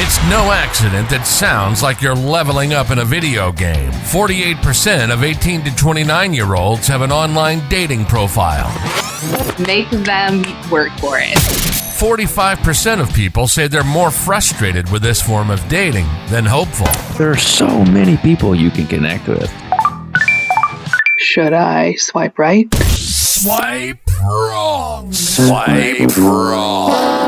It's no accident that sounds like you're leveling up in a video game. 48% of 18 to 29-year-olds have an online dating profile. Make them work for it. 45% of people say they're more frustrated with this form of dating than hopeful. There are so many people you can connect with. Should I swipe right? Swipe wrong. Swipe wrong.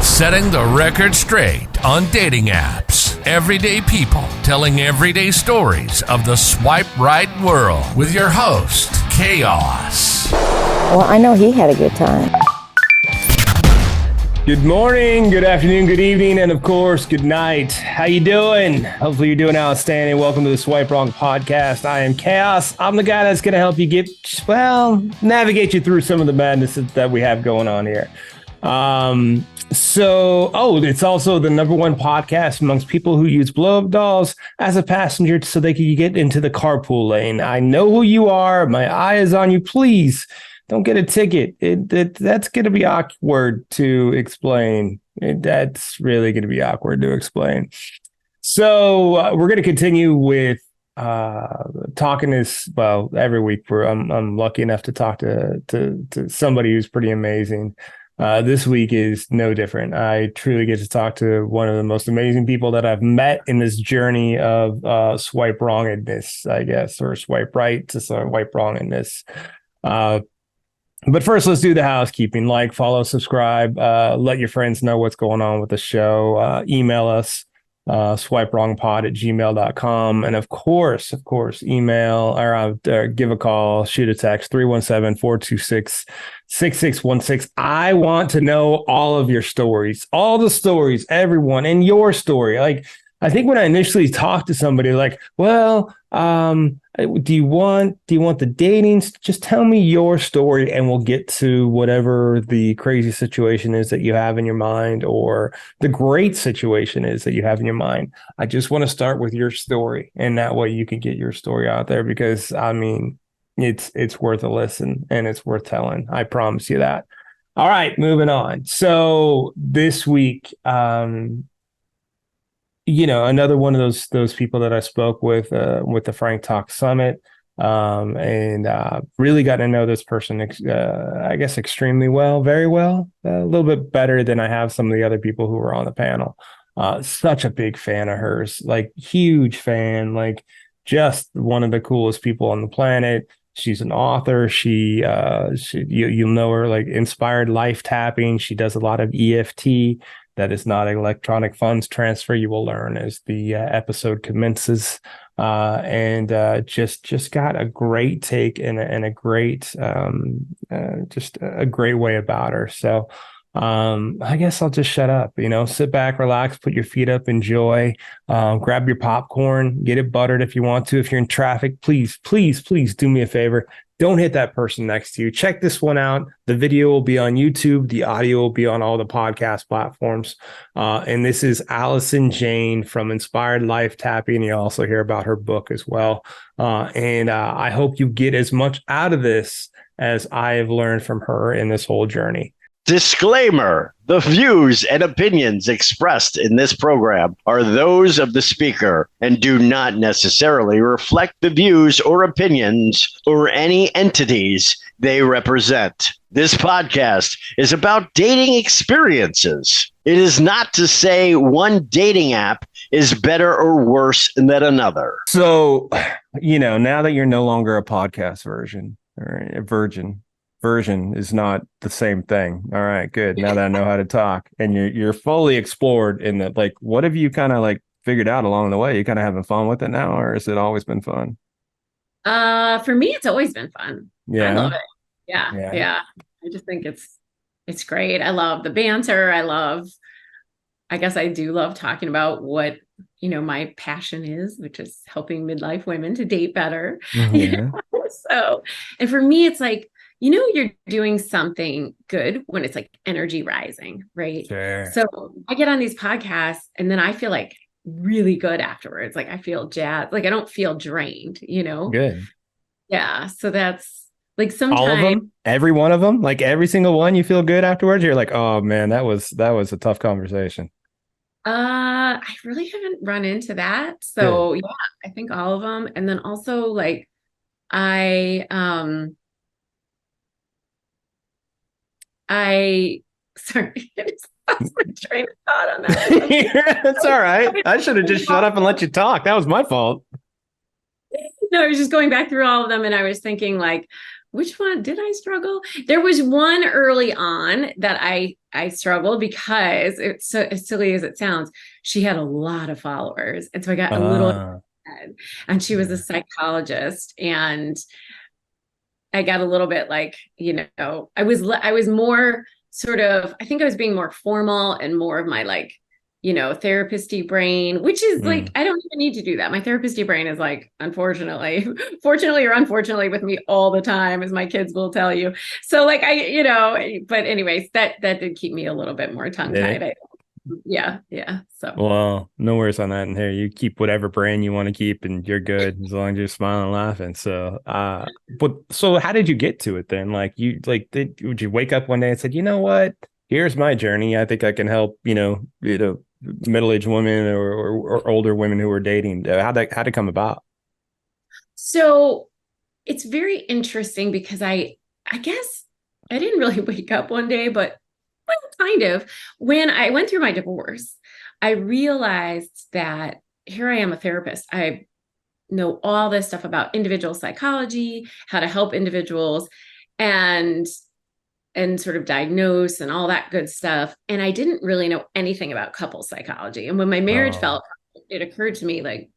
Setting the record straight on dating apps. Everyday people telling everyday stories of the swipe right world with your host, Chaos. Well, I know he had a good time. Good morning, good afternoon, good evening, and of course, good night. How you doing? Hopefully you're doing outstanding. Welcome to the Swipe Wrong podcast. I am Chaos. I'm the guy that's going to help you navigate you through some of the madness that we have going on here. It's also the number one podcast amongst people who use blow-up dolls as a passenger so they can get into the carpool lane. I know who you are. My eye is on you. Please don't get a ticket. That's going to be awkward to explain. That's really going to be awkward to explain. So we're going to continue with talking this. Well, every week I'm lucky enough to talk to somebody who's pretty amazing. This week is no different. I truly get to talk to one of the most amazing people that I've met in this journey of swipe wrongness, I guess, or swipe right to swipe wrongness. But first, let's do the housekeeping. Like, follow, subscribe. Let your friends know what's going on with the show. Email us, swipewrongpod@gmail.com. And of course, email or give a call, shoot a text, 317-426-6616. I want to know all of your stories, all the stories, everyone, and your story. Like, I think when I initially talked to somebody, like, well, do you want the dating? Just tell me your story and we'll get to whatever the crazy situation is that you have in your mind or the great situation is that you have in your mind. I just want to start with your story, and that way you can get your story out there because, I mean, it's worth a listen and it's worth telling. I promise you that. All right, moving on. So this week, another one of those people that I spoke with the Frank Talk Summit, and really got to know this person, I guess, extremely well, very well, a little bit better than I have some of the other people who were on the panel. Such a big fan of hers, like huge fan, like just one of the coolest people on the planet. She's an author. You'll know her, like Inspired Life Tapping. She does a lot of EFT. That is not electronic funds transfer. You will learn as the episode commences, and just got a great take and a great, just a great way about her. So I guess I'll just shut up. Sit back, relax, put your feet up, enjoy. Grab your popcorn, get it buttered if you want to. If you're in traffic, please do me a favor. Don't hit that person next to you. Check this one out. The video will be on YouTube. The audio will be on all the podcast platforms. And this is Allison Jayne from Inspired Life Tapping. You also hear about her book as well. And I hope you get as much out of this as I have learned from her in this whole journey. Disclaimer: the views and opinions expressed in this program are those of the speaker and do not necessarily reflect the views or opinions or any entities they represent. This podcast is about dating experiences. It is not to say one dating app is better or worse than another. So, now that you're no longer a podcast version or a version is not the same thing. All right, good. Now that I know how to talk, and you're fully explored in that, like, what have you kind of like figured out along the way? You kind of having fun with it now, or has it always been fun? For me, it's always been fun. Yeah. I love it. Yeah. I just think it's great. I love the banter. I guess I do love talking about what, my passion is, which is helping midlife women to date better. Mm-hmm. So, and for me, it's like, you're doing something good when it's like energy rising, right? Sure. So I get on these podcasts and then I feel like really good afterwards. Like I feel jazzed, like I don't feel drained, Good. Yeah. So that's Like sometimes All of them, every one of them, like every single one, you feel good afterwards. You're like, oh man, that was a tough conversation. I really haven't run into that. Good. So yeah, I think all of them. And then also like I sorry, I just lost my train of thought on that. That's all right. I should have just shut up and let you talk. That was my fault. No, I was just going back through all of them and I was thinking like, which one did I struggle? There was one early on that I struggled because it's so as silly as it sounds, she had a lot of followers. And so I got a little and she was a psychologist and I got a little bit like, I was more sort of, I think I was being more formal and more of my like, therapist-y brain, which is like, I don't even need to do that. My therapist-y brain is like, fortunately or unfortunately with me all the time, as my kids will tell you. So like, but anyways, that did keep me a little bit more tongue-tied. Yeah. So, well, no worries on that. And here, you keep whatever brain you want to keep, and you're good as long as you're smiling and laughing. So, so how did you get to it then? Like, would you wake up one day and said, you know what? Here's my journey. I think I can help. Middle-aged women or older women who are dating. How'd it come about? So, it's very interesting because I guess I didn't really wake up one day, but. Well, kind of. When I went through my divorce, I realized that here I am a therapist. I know all this stuff about individual psychology, how to help individuals and sort of diagnose and all that good stuff. And I didn't really know anything about couple psychology. And when my marriage fell apart, it occurred to me like,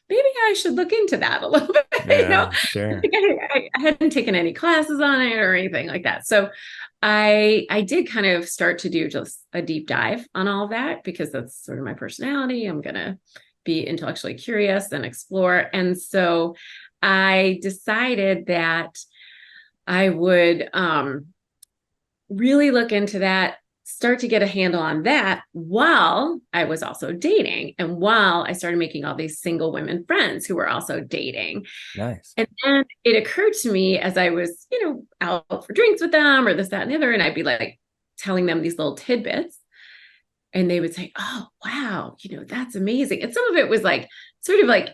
maybe I should look into that a little bit. Yeah, sure. I hadn't taken any classes on it or anything like that. So I did kind of start to do just a deep dive on all of that because that's sort of my personality. I'm going to be intellectually curious and explore. And so I decided that I would really look into that, start to get a handle on that while I was also dating and while I started making all these single women friends who were also dating. Nice. And then it occurred to me as I was, out for drinks with them or this, that, and the other, and I'd be like telling them these little tidbits and they would say, oh, wow, that's amazing. And some of it was like, sort of like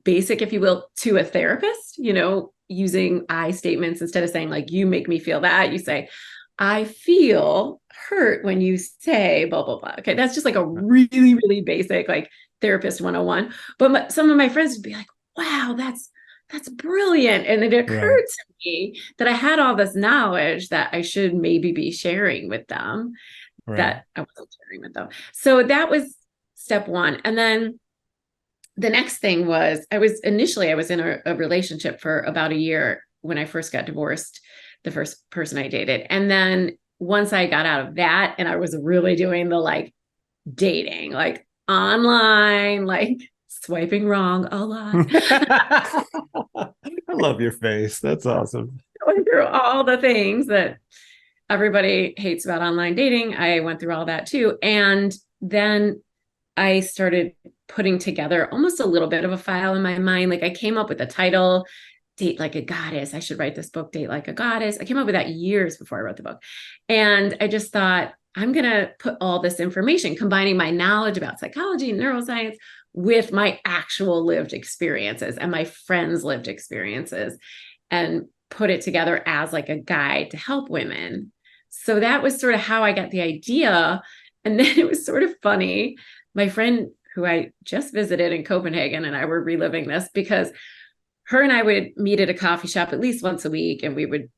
basic, if you will, to a therapist, using I statements instead of saying like, you make me feel that, you say, I feel hurt when you say blah, blah, blah. Okay. That's just like a really, really basic, like therapist 101. But some of my friends would be like, wow, that's brilliant. And it occurred to me that I had all this knowledge that I should maybe be sharing with them that I wasn't sharing with them. So that was step one. And then the next thing was I was in a relationship for about a year when I first got divorced, the first person I dated. And then once I got out of that and I was really doing the like dating, like online, like swiping wrong a lot. I love your face. That's awesome. Going through all the things that everybody hates about online dating. I went through all that too. And then I started putting together almost a little bit of a file in my mind. Like I came up with a title, Date Like a Goddess. I should write this book, Date Like a Goddess. I came up with that years before I wrote the book. And I just thought, I'm going to put all this information, combining my knowledge about psychology and neuroscience with my actual lived experiences and my friends' lived experiences, and put it together as like a guide to help women. So that was sort of how I got the idea. And then it was sort of funny. My friend who I just visited in Copenhagen and I were reliving this because her and I would meet at a coffee shop at least once a week and we would,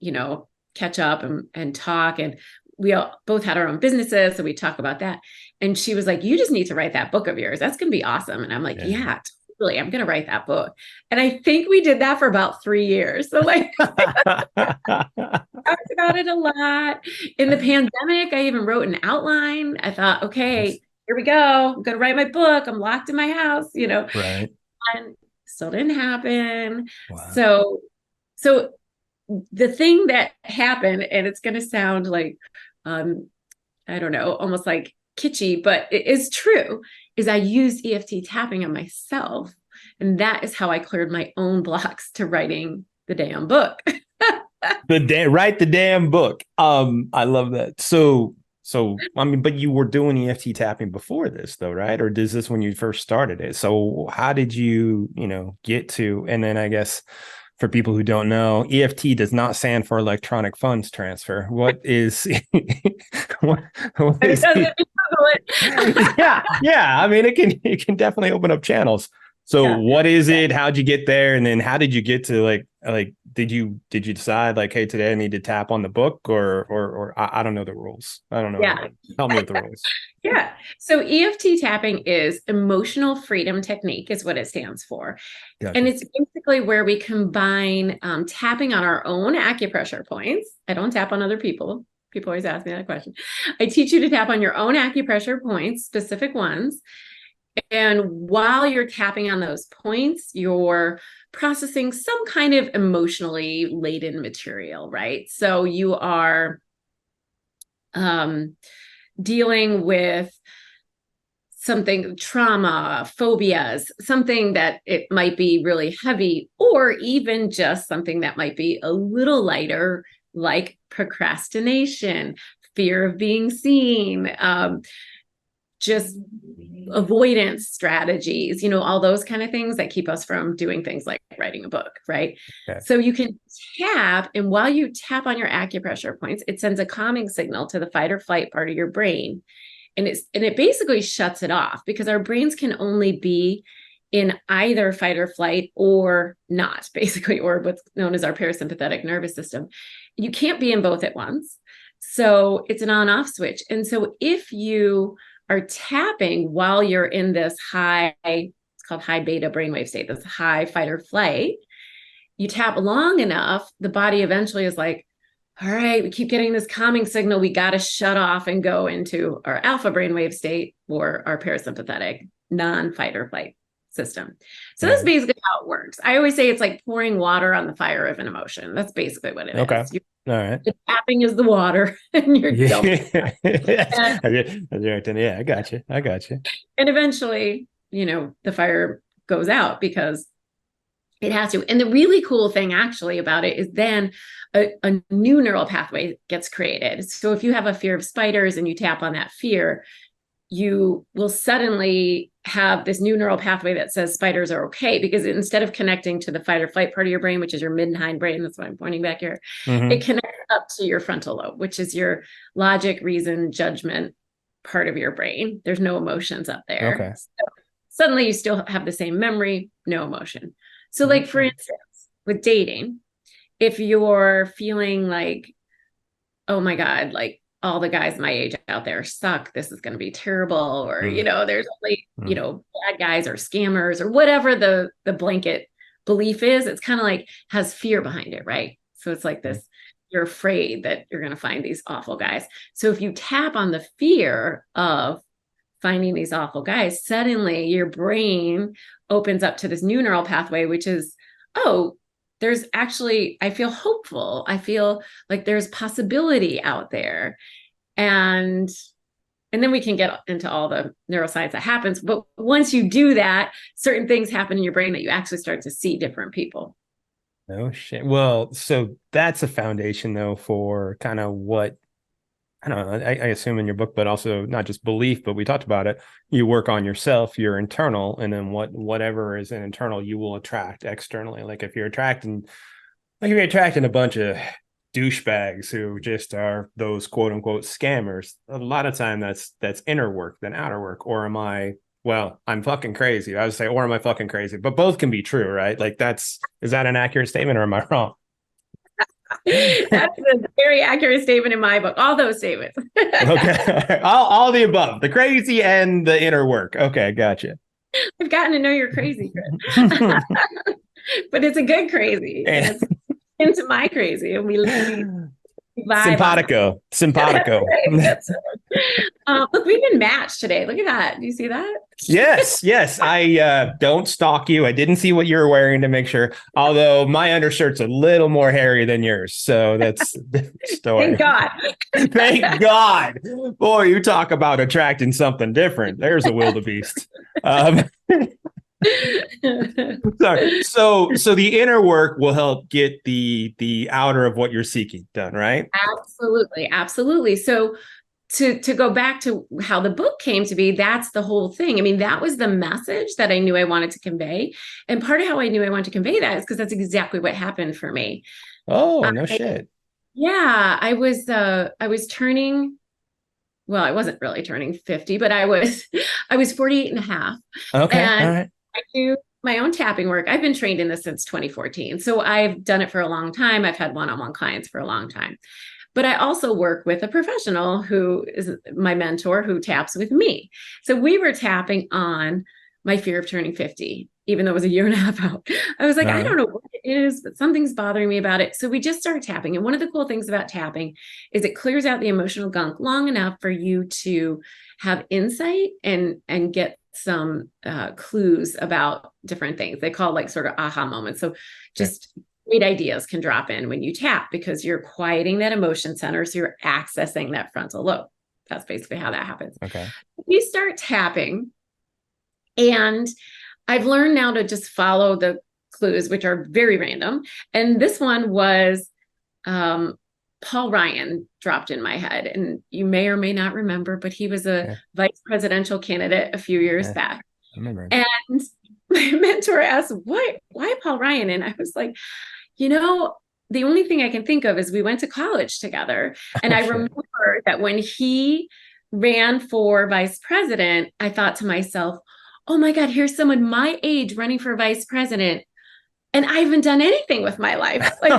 catch up and talk. And we all both had our own businesses. So we talk about that. And she was like, you just need to write that book of yours. That's going to be awesome. And I'm like, yeah, totally. I'm going to write that book. And I think we did that for about 3 years. So like, I talked about it a lot. In the pandemic, I even wrote an outline. I thought, okay, here we go. I'm going to write my book. I'm locked in my house, Right. And still didn't happen. Wow. So the thing that happened, and it's going to sound like, I don't know, almost like kitschy, but it is true, is I used EFT tapping on myself. And that is how I cleared my own blocks to writing the damn book. Write the damn book. I love that. So I mean, but you were doing EFT tapping before this though, right? Or is this when you first started it? So how did you, get to, and then I guess for people who don't know, EFT does not stand for electronic funds transfer. What is what is yeah. I mean, it can definitely open up channels. So what is it? How'd you get there? And then how did you get to like did you decide like, hey, today I need to tap on the book or I don't know the rules. I don't know. Yeah. Help me with the rules. Yeah. So EFT tapping is emotional freedom technique is what it stands for. Gotcha. And it's basically where we combine tapping on our own acupressure points. I don't tap on other people. People always ask me that question. I teach you to tap on your own acupressure points, specific ones. And while you're tapping on those points, you're processing some kind of emotionally laden material, right? So you are dealing with something, trauma, phobias, something that it might be really heavy, or even just something that might be a little lighter, like procrastination, fear of being seen, just avoidance strategies, all those kind of things that keep us from doing things like writing a book, right? Okay. So you can tap, and while you tap on your acupressure points, it sends a calming signal to the fight or flight part of your brain. And it basically shuts it off, because our brains can only be in either fight or flight or not, basically, or what's known as our parasympathetic nervous system. You can't be in both at once. So it's an on-off switch. And so if you are tapping while you're in this high, it's called high beta brainwave state, this high fight or flight, you tap long enough, the body eventually is like, all right, we keep getting this calming signal. We got to shut off and go into our alpha brainwave state, or our parasympathetic non-fight or flight system. So that's basically how it works. I always say it's like pouring water on the fire of an emotion. That's basically what it is. All right. The tapping is the water, and you're dumping. Yeah, I got you. And eventually, the fire goes out because it has to. And the really cool thing actually about it is then a new neural pathway gets created. So if you have a fear of spiders and you tap on that fear, you will suddenly have this new neural pathway that says spiders are okay, because instead of connecting to the fight or flight part of your brain, which is your mid and hindbrain, that's what I'm pointing back here, it connects up to your frontal lobe, which is your logic, reason, judgment part of your brain. There's no emotions up there. Okay. So suddenly you still have the same memory, no emotion. So like, for instance, with dating, if you're feeling like, oh my God, like all the guys my age out there suck, this is going to be terrible, or, there's only, bad guys or scammers or whatever the blanket belief is, it's kind of like has fear behind it, right? So it's like this, you're afraid that you're going to find these awful guys. So if you tap on the fear of finding these awful guys, suddenly your brain opens up to this new neural pathway, which is, oh, there's actually, I feel hopeful. I feel like there's possibility out there. And then we can get into all the neuroscience that happens. But once you do that, certain things happen in your brain that you actually start to see different people. Oh, shit. Well, so that's a foundation, though, for kind of what, I don't know, I assume in your book, but also not just belief, but we talked about it. You work on yourself, your internal, and then whatever is internal, you will attract externally. Like if you're attracting a bunch of douchebags who just are those quote unquote scammers, a lot of time that's inner work than outer work. Or I'm fucking crazy. I would say, or am I fucking crazy? But both can be true, right? Like is that an accurate statement, or am I wrong? That's a very accurate statement in my book. All those statements. Okay. All the above, the crazy and the inner work. Okay, gotcha. I've gotten to know you're crazy, Chris. But it's a good crazy. It's into my crazy, and we vibe. Simpatico. Look, we've been matched today. Look at that. Do you see that? Yes. I don't stalk you. I didn't see what you were wearing to make sure. Although my undershirt's a little more hairy than yours, so that's the story. Thank God. Thank God. Boy, you talk about attracting something different. There's a wildebeest. Sorry. So the inner work will help get the outer of what you're seeking done, right? Absolutely. Absolutely. So to go back to how the book came to be, that's the whole thing. I mean, that was the message that I knew I wanted to convey. And part of how I knew I wanted to convey that is because that's exactly what happened for me. Oh, no shit. Yeah, I was turning, well, I wasn't really turning 50, but I was 48 and a half. Okay. And All right. I do my own tapping work. I've been trained in this since 2014. So I've done it for a long time. I've had one-on-one clients for a long time. But I also work with a professional who is my mentor who taps with me. So we were tapping on my fear of turning 50, even though it was a year and a half out. I was like, I don't know what it is, but something's bothering me about it. So we just started tapping. And one of the cool things about tapping is it clears out the emotional gunk long enough for you to have insight and get some clues about different things. They call like sort of aha moments. So just great ideas can drop in when you tap because you're quieting that emotion center. So you're accessing that frontal lobe. That's basically how that happens. Okay. You start tapping, and I've learned now to just follow the clues, which are very random. And this one was Paul Ryan dropped in my head. And you may or may not remember, but he was a vice presidential candidate a few years back. I remember. And my mentor asked, why Paul Ryan? And I was like, the only thing I can think of is we went to college together. And I remember that when he ran for vice president, I thought to myself, oh my God, here's someone my age running for vice president. And I haven't done anything with my life. Like,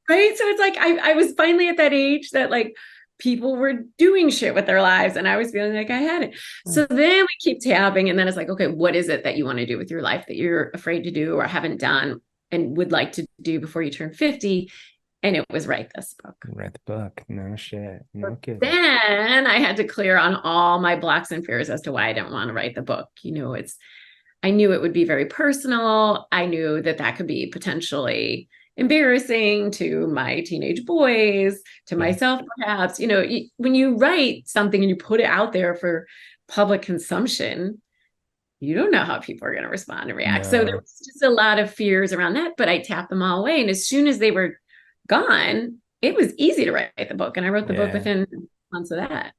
right? So it's like, I was finally at that age that like people were doing shit with their lives and I was feeling like I had it. So then we keep tapping and then it's like, okay, what is it that you want to do with your life that you're afraid to do or haven't done and would like to do before you turn 50? And it was write this book. Write the book. No shit. No kidding. Then I had to clear on all my blocks and fears as to why I didn't want to write the book. I knew it would be very personal. I knew that could be potentially embarrassing to my teenage boys, to myself, perhaps. When you write something and you put it out there for public consumption, you don't know how people are going to respond and react. No. So there was just a lot of fears around that, but I tapped them all away. And as soon as they were gone, it was easy to write the book. And I wrote the book within months of that.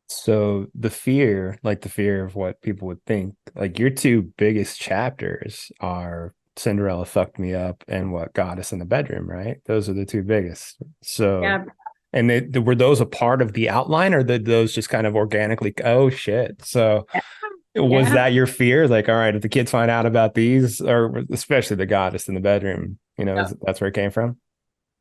So the fear of what people would think, like your two biggest chapters are Cinderella Fucked Me Up and What Got Us in the Bedroom, right? Those are the two biggest. So, and were those a part of the outline or did those just kind of organically, oh shit. So was that your fear? Like, all right, if the kids find out about these, or especially the Got Us in the Bedroom, that's where it came from?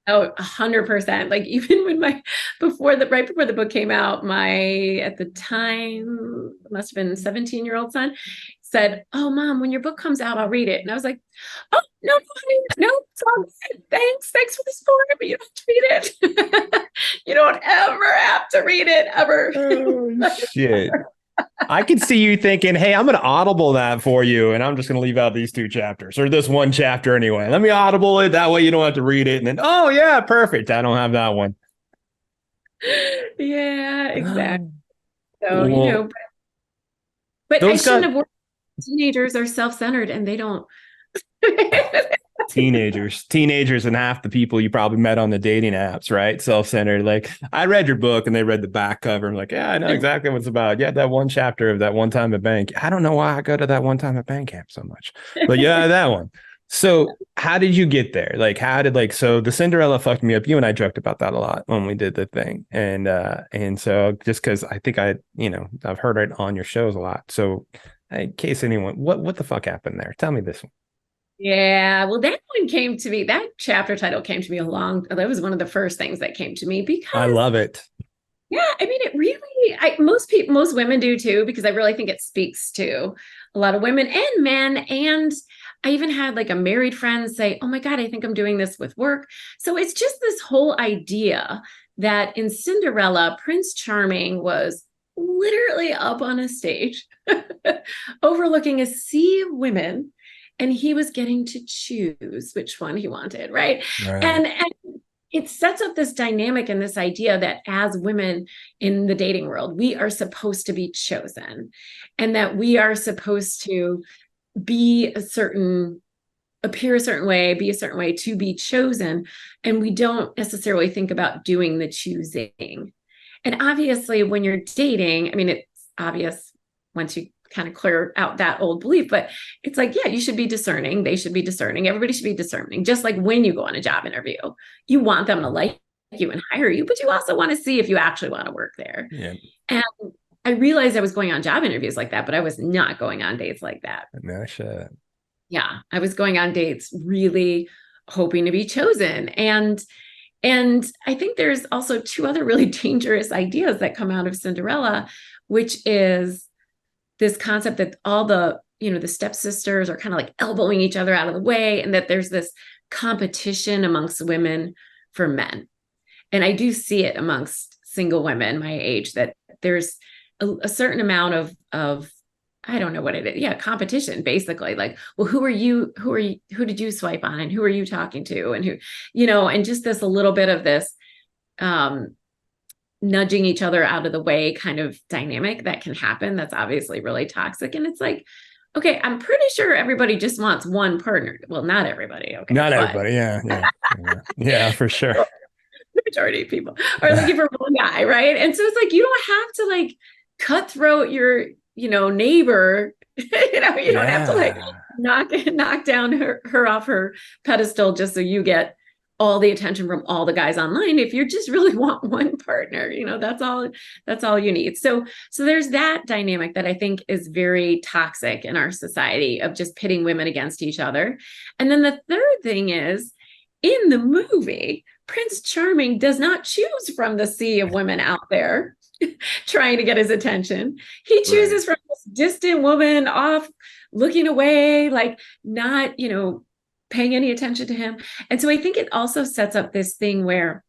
Oh, 100%. Like even when right before the book came out, at the time, must have been 17-year-old son said, "Oh, Mom, when your book comes out, I'll read it." And I was like, "Oh, no, it's all good. Thanks for the support, but you don't have to read it. You don't ever have to read it, ever." Oh, shit. I can see you thinking, hey, I'm going to audible that for you. And I'm just going to leave out these two chapters or this one chapter anyway. Let me audible it. That way you don't have to read it. And then, oh, yeah, perfect. I don't have that one. Yeah, exactly. So, but I shouldn't have worked. Teenagers are self-centered and they don't. Teenagers and half the people you probably met on the dating apps, right? Self-centered. Like I read your book and they read the back cover. I'm like, yeah, I know exactly what it's about. Yeah, that one chapter of that one time at bank. I don't know why I go to that one time at bank camp so much, but yeah, that one. So how did you get there? Like, so the Cinderella Fucked Me Up. You and I joked about that a lot when we did the thing. And so just cause I think I've heard it on your shows a lot. So in case anyone, what the fuck happened there? Tell me this one. Yeah, well, that one came to me. That chapter title came to me that was one of the first things that came to me because I love it. Yeah, I mean, it really, most women do too, because I really think it speaks to a lot of women and men. And I even had like a married friend say, "Oh my God, I think I'm doing this with work." So it's just this whole idea that in Cinderella, Prince Charming was literally up on a stage overlooking a sea of women. And he was getting to choose which one he wanted, right? And it sets up this dynamic and this idea that as women in the dating world, we are supposed to be chosen, and that we are supposed to be appear a certain way, be a certain way to be chosen. And we don't necessarily think about doing the choosing. And obviously when you're dating, I mean, it's obvious once you kind of clear out that old belief, but it's like, yeah, you should be discerning. They should be discerning. Everybody should be discerning. Just like when you go on a job interview, you want them to like you and hire you, but you also want to see if you actually want to work there. Yeah. And I realized I was going on job interviews like that, but I was not going on dates like that. No shit. Yeah. I was going on dates really hoping to be chosen. And I think there's also two other really dangerous ideas that come out of Cinderella, which is this concept that all the stepsisters are kind of like elbowing each other out of the way, and that there's this competition amongst women for men. And I do see it amongst single women my age, that there's a certain amount of I don't know what it is. Yeah, competition, basically. Like, well, who did you swipe on, and who are you talking to, and who, and just this a little bit of this nudging each other out of the way kind of dynamic that can happen. That's obviously really toxic. And it's like, okay, I'm pretty sure everybody just wants one partner. Well, not everybody. Okay. Not everybody. Yeah. Yeah, for sure. The majority of people are looking for one guy. Right. And so it's like, you don't have to like cutthroat your, neighbor, you don't have to like knock down her off her pedestal just so you get all the attention from all the guys online. If you just really want one partner, that's all you need. So there's that dynamic that I think is very toxic in our society, of just pitting women against each other. And then the third thing is, in the movie, Prince Charming does not choose from the sea of women out there trying to get his attention. He chooses from this distant woman off looking away, like not, paying any attention to him. And so I think it also sets up this thing where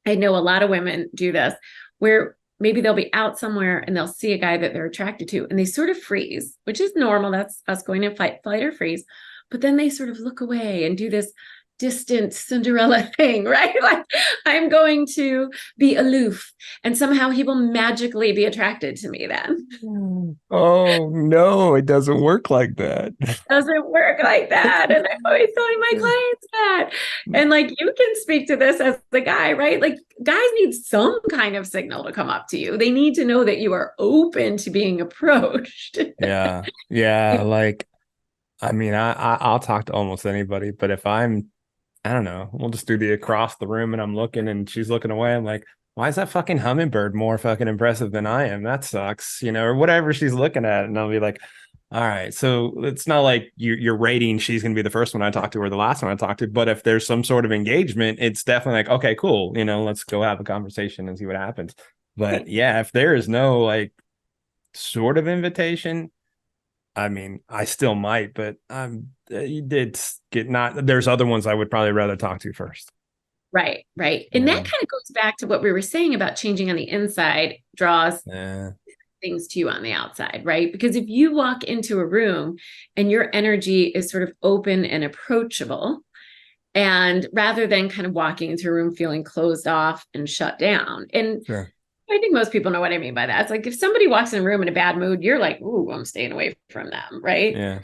I know a lot of women do this, where maybe they'll be out somewhere and they'll see a guy that they're attracted to, and they sort of freeze, which is normal. That's us going to flight or freeze. But then they sort of look away and do this distant Cinderella thing, right? Like, I'm going to be aloof, and somehow he will magically be attracted to me then. Oh no, it doesn't work like that. Doesn't work like that. And I'm always telling my clients that. And like, you can speak to this as the guy, right? Like, guys need some kind of signal to come up to you. They need to know that you are open to being approached. Yeah. Like, I mean, I'll talk to almost anybody, but if I don't know, we'll just do the across the room and I'm looking and she's looking away, I'm like, why is that fucking hummingbird more fucking impressive than I am? That sucks, or whatever she's looking at. And I'll be like, all right, so it's not like you're rating she's going to be the first one I talk to or the last one I talk to. But if there's some sort of engagement, it's definitely like, okay, cool. Let's go have a conversation and see what happens. But yeah, if there is no like sort of invitation, I mean, I still might, but you did get there's other ones I would probably rather talk to first. Right. And that kind of goes back to what we were saying about changing on the inside draws things to you on the outside, right? Because if you walk into a room and your energy is sort of open and approachable, and rather than kind of walking into a room feeling closed off and shut down, and sure. I think most people know what I mean by that. It's like, if somebody walks in a room in a bad mood, you're like, ooh, I'm staying away from them, right? Yeah.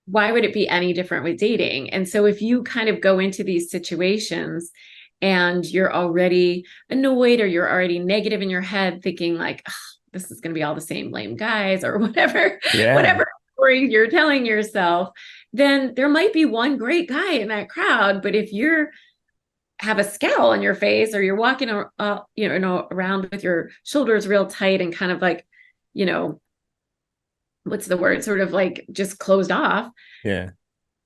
Why would it be any different with dating? And so if you kind of go into these situations and you're already annoyed, or you're already negative in your head, thinking like, oh, this is going to be all the same lame guys, or whatever story you're telling yourself, then there might be one great guy in that crowd. But if you're have a scowl on your face, or you're walking around with your shoulders real tight and kind of like, what's the word? Sort of like just closed off. Yeah.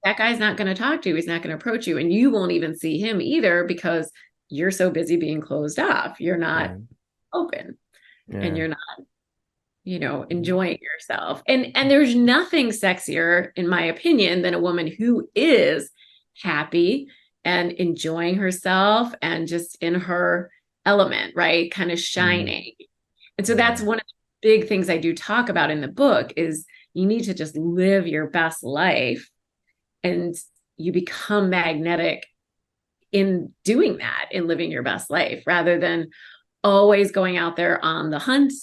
That guy's not going to talk to you. He's not going to approach you, and you won't even see him either, because you're so busy being closed off. You're not open, and you're not, enjoying yourself. And there's nothing sexier, in my opinion, than a woman who is happy and enjoying herself and just in her element, right? Kind of shining. And so that's one of the big things I do talk about in the book, is you need to just live your best life, and you become magnetic in doing that, in living your best life, rather than always going out there on the hunt,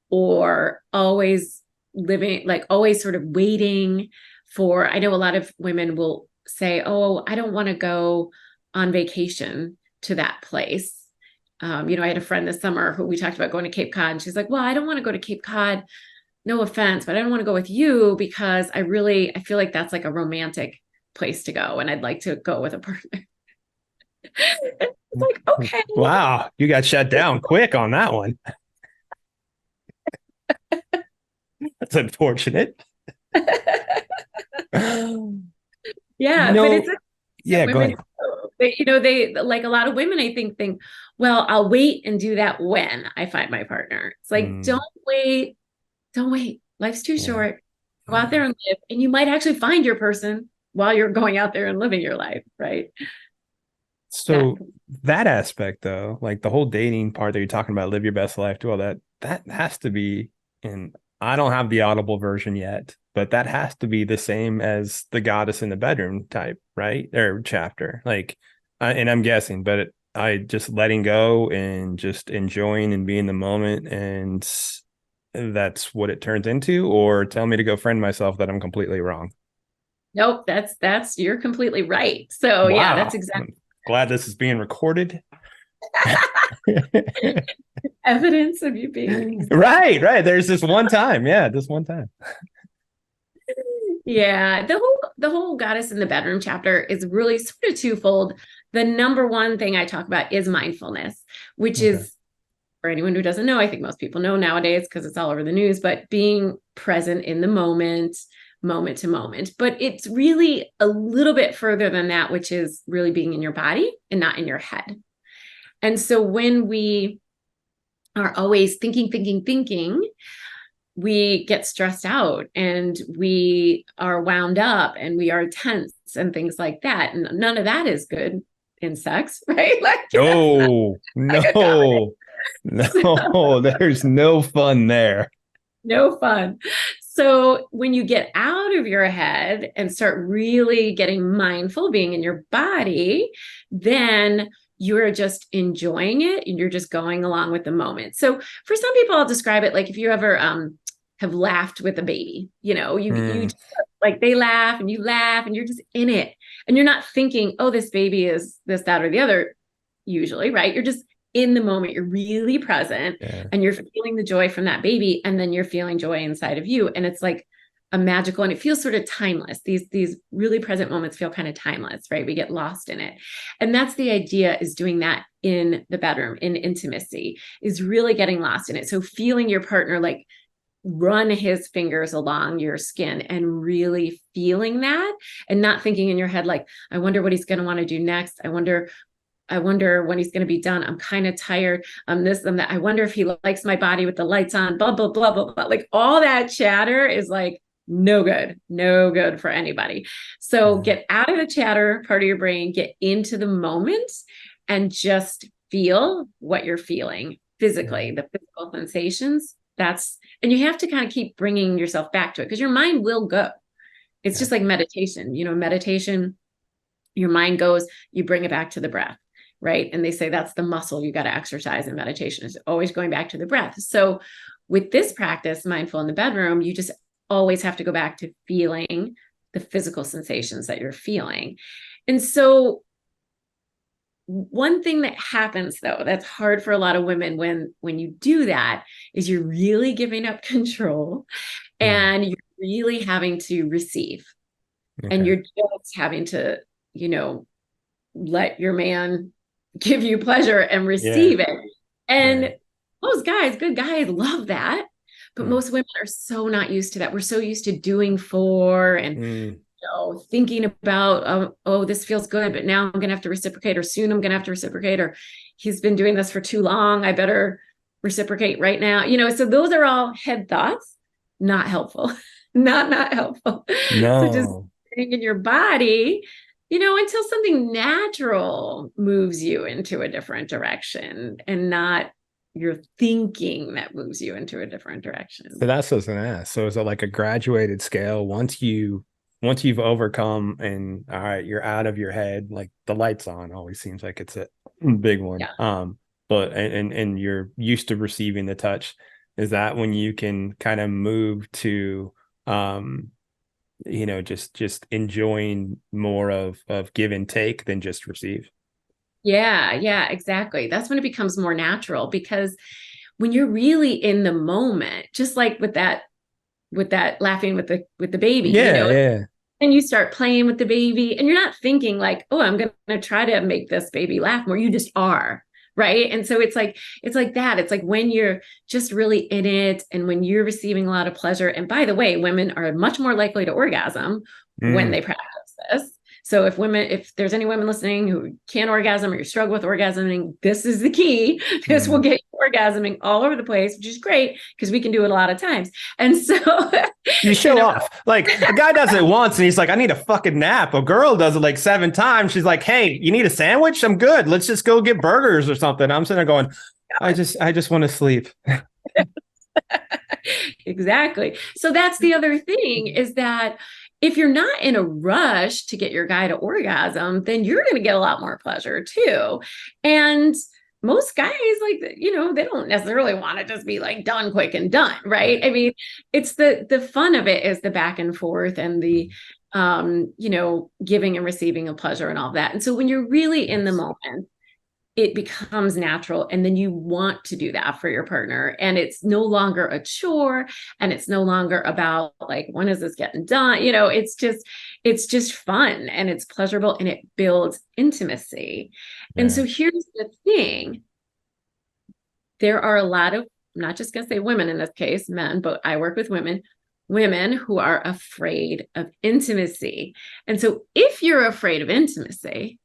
or always living, like always sort of waiting for, I know a lot of women will say, oh, I don't want to go on vacation to that place. I had a friend this summer who we talked about going to Cape Cod, and she's like, well, I don't want to go to Cape Cod. No offense, but I don't want to go with you because I feel like that's like a romantic place to go. And I'd like to go with a partner. It's like, okay. Wow. You got shut down quick on that one. That's unfortunate. Yeah. But it's go ahead. They like, a lot of women, I think, well, I'll wait and do that when I find my partner. It's like, don't wait. Life's too short. Go out there and live. And you might actually find your person while you're going out there and living your life. Right. So that aspect, though, like the whole dating part that you're talking about, live your best life, do all that has to be I don't have the Audible version yet, but that has to be the same as the goddess in the bedroom type, right? Or chapter, like, and I'm guessing, but I just letting go and just enjoying and being in the moment, and that's what it turns into. Or tell me to go friend myself that I'm completely wrong. Nope, you're completely right. So wow. Yeah, that's exactly. I'm glad this is being recorded. Evidence of you being right. There's this one time. Yeah, this one time. Yeah, the whole goddess in the bedroom chapter is really sort of twofold. The number one thing I talk about is mindfulness, which is, for anyone who doesn't know, I think most people know nowadays because it's all over the news, but being present in the moment to moment. But it's really a little bit further than that, which is really being in your body and not in your head. And so when we are always thinking, we get stressed out and we are wound up and we are tense and things like that. And none of that is good in sex, right? Like, no, there's no fun there. No fun. So when you get out of your head and start really getting mindful, being in your body, then you're just enjoying it and you're just going along with the moment. So for some people, I'll describe it like if you ever have laughed with a baby, you just, like they laugh and you laugh and you're just in it and you're not thinking, oh, this baby is this, that, or the other, usually, right? You're just in the moment. You're really present and you're feeling the joy from that baby. And then you're feeling joy inside of you. And it's like a magical, and it feels sort of timeless. These really present moments feel kind of timeless, right? We get lost in it. And that's the idea, is doing that in the bedroom, in intimacy, is really getting lost in it. So feeling your partner like run his fingers along your skin and really feeling that, and not thinking in your head, like, I wonder what he's going to want to do next. I wonder when he's going to be done. I'm kind of tired. This and that. I wonder if he likes my body with the lights on, blah, blah, blah, blah, blah. Like all that chatter is like, no good for anybody. So get out of the chatter part of your brain, get into the moment and just feel what you're feeling physically, the physical sensations. And you have to kind of keep bringing yourself back to it because your mind will go. It's just like meditation, meditation, your mind goes, you bring it back to the breath, right? And they say that's the muscle you got to exercise in meditation, is always going back to the breath. So with this practice, mindful in the bedroom, you just always have to go back to feeling the physical sensations that you're feeling. And so one thing that happens, though, that's hard for a lot of women when you do that, is you're really giving up control and you're really having to receive. And you're just having to, let your man give you pleasure and receive it. And most guys, good guys, love that. But most women are so not used to that. We're so used to doing for and thinking about, oh, this feels good, but now I'm going to have to reciprocate, or soon I'm going to have to reciprocate, or he's been doing this for too long, I better reciprocate right now. So those are all head thoughts, not helpful, not helpful. No. So just staying in your body, until something natural moves you into a different direction, and not your thinking that moves you into a different direction. So that's what I was going to ask. So is it like a graduated scale? Once you once you've overcome and all right, you're out of your head, like the lights on always seems like it's a big one. Yeah. But and you're used to receiving the touch. Is that when you can kind of move to just enjoying more of give and take than just receive? Yeah, exactly. That's when it becomes more natural, because when you're really in the moment, just like with that laughing with the baby, Yeah. and you start playing with the baby and you're not thinking like, oh, I'm going to try to make this baby laugh more. You just are. Right. And so it's like that. It's like when you're just really in it and when you're receiving a lot of pleasure. And by the way, women are much more likely to orgasm when they practice this. So if there's any women listening who can't orgasm or you struggle with orgasming, this is the key. This will get you orgasming all over the place, which is great because we can do it a lot of times. And so you show off. Like a guy does it once and he's like, I need a fucking nap. A girl does it like 7 times. She's like, hey, you need a sandwich? I'm good. Let's just go get burgers or something. I'm sitting there going, I just want to sleep. Exactly. So that's the other thing, is that if you're not in a rush to get your guy to orgasm, then you're going to get a lot more pleasure too. And most guys, like, they don't necessarily want to just be like done quick and done. Right. I mean, it's the fun of it is the back and forth and the, giving and receiving of pleasure and all that. And so when you're really in the moment, it becomes natural. And then you want to do that for your partner. And it's no longer a chore. And it's no longer about like, when is this getting done? It's just fun and it's pleasurable and it builds intimacy. Yeah. And so here's the thing. There are a lot of, I'm not just going to say women in this case, men, but I work with women who are afraid of intimacy. And so if you're afraid of intimacy,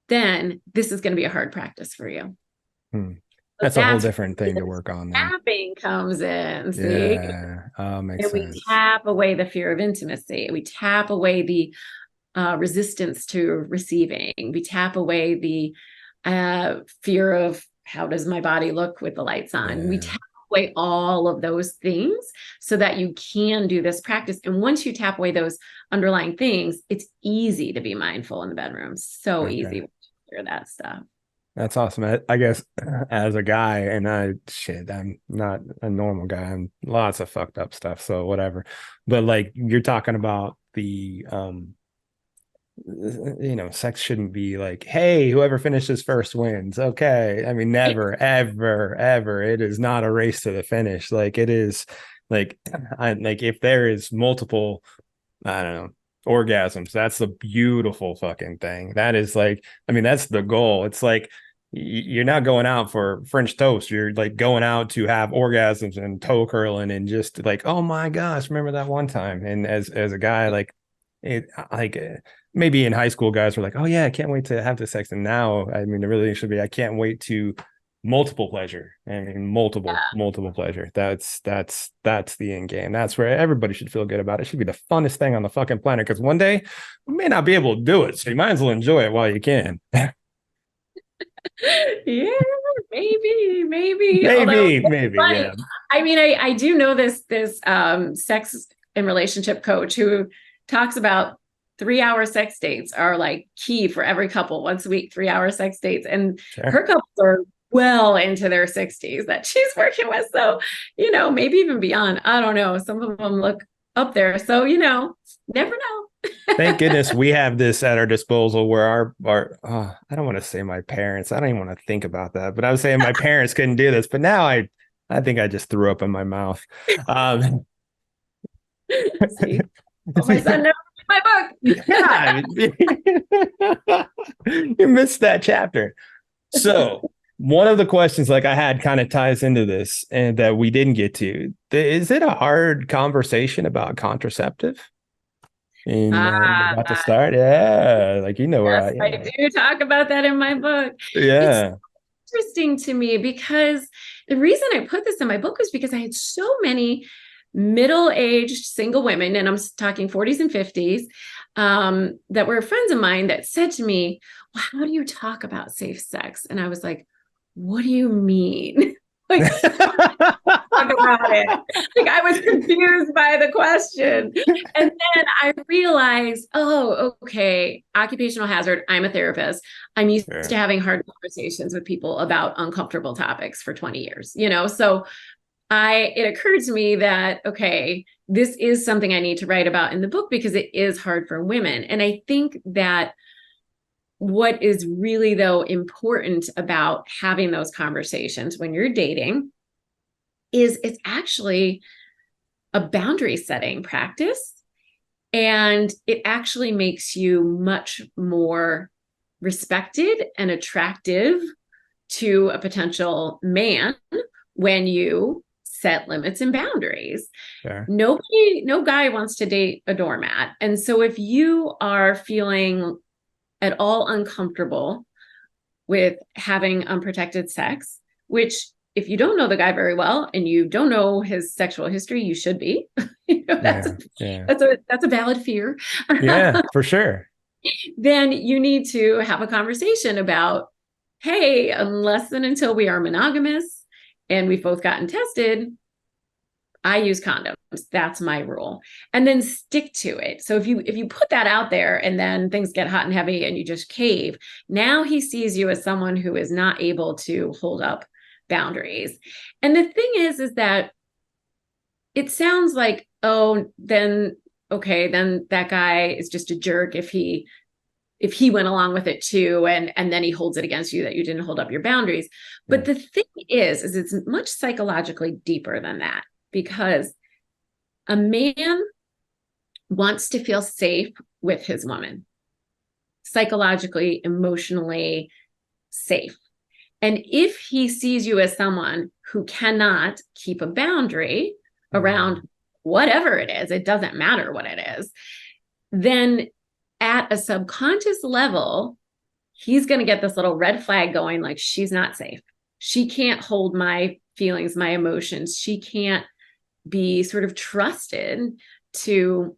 then this is going to be a hard practice for you. That's a whole different thing to work on. Tapping comes in. See? Yeah, makes sense. We tap away the fear of intimacy. We tap away the resistance to receiving. We tap away the fear of how does my body look with the lights on. Yeah. We tap away all of those things so that you can do this practice. And once you tap away those underlying things, it's easy to be mindful in the bedroom. So easy. That stuff. That's awesome. I guess as a guy, and I'm not a normal guy. I'm lots of fucked up stuff. So whatever. But like you're talking about the, sex shouldn't be like, hey, whoever finishes first wins. Okay. I mean, never, ever, ever. It is not a race to the finish. Like it is like if there is multiple, I don't know, orgasms, that's the beautiful fucking thing. That is like, I mean, that's the goal. It's like you're not going out for French toast. You're like going out to have orgasms and toe curling and just like, oh my gosh, remember that one time. And as a guy, like it, like maybe in high school, guys were like, oh yeah, I can't wait to have the sex. And now, I mean, it really should be, I can't wait to multiple pleasure. I mean, multiple pleasure. That's the end game. That's where everybody should feel good about it. It should be the funnest thing on the fucking planet, because one day we may not be able to do it, so you might as well enjoy it while you can. Yeah, maybe. Yeah. I mean, I do know this sex and relationship coach who talks about 3-hour sex dates are like key for every couple. Once a week, 3-hour sex dates, and her couples are well into their 60s that she's working with. So, maybe even beyond. I don't know. Some of them look up there. So, never know. Thank goodness we have this at our disposal where our I don't want to say my parents. I don't even want to think about that. But I was saying my parents couldn't do this. But now I think I just threw up in my mouth. See? Oh, my son never read my book. Yeah. You missed that chapter. So one of the questions like I had kind of ties into this and that we didn't get to. Is it a hard conversation about contraceptive? And about to start? Yeah. Like, where I do talk about that in my book. Yeah. It's interesting to me because the reason I put this in my book was because I had so many middle-aged single women, and I'm talking 40s and 50s, that were friends of mine that said to me, well, how do you talk about safe sex? And I was like, what do you mean? Like, talk about about it. Like I was confused by the question. And then I realized, oh, okay, occupational hazard. I'm a therapist. I'm used to having hard conversations with people about uncomfortable topics for 20 years, so it occurred to me that, okay, this is something I need to write about in the book because it is hard for women. And I think that what is really, though, important about having those conversations when you're dating is it's actually a boundary setting practice. And it actually makes you much more respected and attractive to a potential man when you set limits and boundaries. Sure. No guy wants to date a doormat. And so if you are feeling at all uncomfortable with having unprotected sex, which if you don't know the guy very well and you don't know his sexual history, you should be. That's a valid fear. Yeah, for sure. Then you need to have a conversation about, hey, unless and until we are monogamous and we've both gotten tested, I use condoms. That's my rule. And then stick to it. So if you put that out there and then things get hot and heavy and you just cave, now he sees you as someone who is not able to hold up boundaries. And the thing is that it sounds like, oh, then that guy is just a jerk if he went along with it too, and then he holds it against you that you didn't hold up your boundaries. But the thing is it's much psychologically deeper than that, because a man wants to feel safe with his woman, psychologically, emotionally safe. And if he sees you as someone who cannot keep a boundary around whatever it is, it doesn't matter what it is, then at a subconscious level, he's going to get this little red flag going, like, she's not safe. She can't hold my feelings, my emotions. She can't be sort of trusted to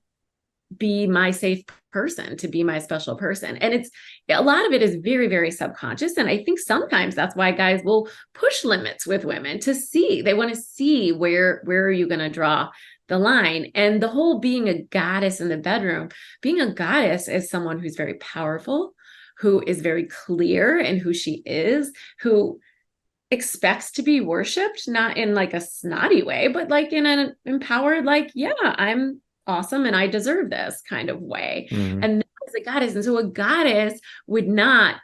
be my safe person, to be my special person. And a lot of it is very, very subconscious. And I think sometimes that's why guys will push limits with women they want to see where are you going to draw the line. And the whole being a goddess in the bedroom, being a goddess is someone who's very powerful, who is very clear in who she is, who expects to be worshipped, not in like a snotty way, but like in an empowered, like, yeah, I'm awesome and I deserve this kind of way. Mm-hmm. And that is a goddess. And so a goddess would not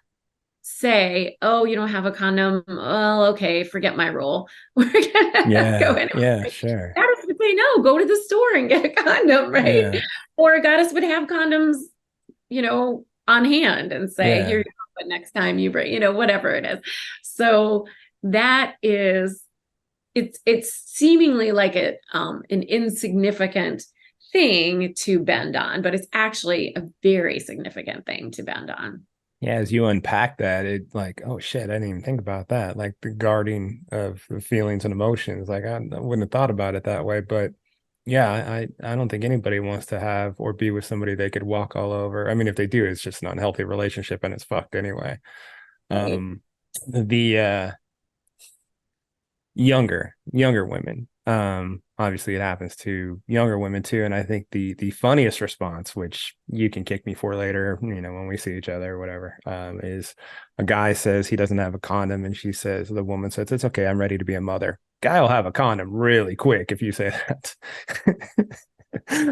say, oh, you don't have a condom. Well, okay, forget my rule. We're gonna go anyway. Yeah, sure. A goddess would say, no, go to the store and get a condom, right? Yeah. Or a goddess would have condoms, on hand and say, here you go, but next time you bring, whatever it is. So that is, it's seemingly like an insignificant thing to bend on, but it's actually a very significant thing to bend on. Yeah, as you unpack that, it's like, oh shit, I didn't even think about that. Like the guarding of the feelings and emotions. Like I wouldn't have thought about it that way. But yeah, I don't think anybody wants to have or be with somebody they could walk all over. I mean, if they do, it's just an unhealthy relationship and it's fucked anyway. The younger women. Obviously it happens to younger women too. And I think the funniest response, which you can kick me for later, when we see each other or whatever, is a guy says he doesn't have a condom. And the woman says, it's okay, I'm ready to be a mother. Guy will have a condom really quick if you say that.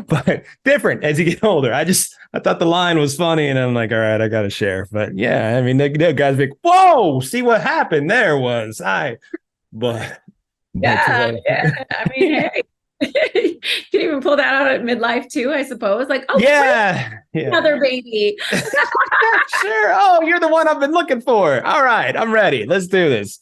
But different as you get older. I thought the line was funny and I'm like, all right, I got to share. But yeah, I mean, the guys be like, whoa, see what happened there was but yeah. I mean, hey, you can even pull that out at midlife too, I suppose. Like, oh yeah, another baby. Sure. Oh, you're the one I've been looking for. All right, I'm ready. Let's do this,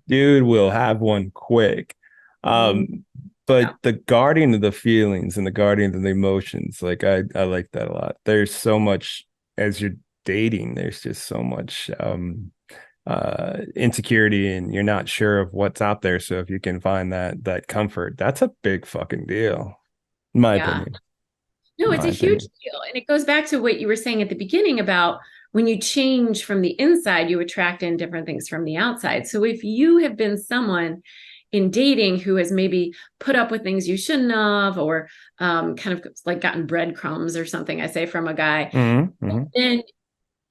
dude. We'll have one quick. But the guarding of the feelings and the guarding of the emotions, like I like that a lot. There's so much as you're dating. There's just so much insecurity and you're not sure of what's out there. So if you can find that comfort, that's a big fucking deal, in my opinion. No, it's a huge deal. And it goes back to what you were saying at the beginning about when you change from the inside, you attract in different things from the outside. So if you have been someone in dating who has maybe put up with things you shouldn't have, or kind of like gotten breadcrumbs or something, I say, from a guy, then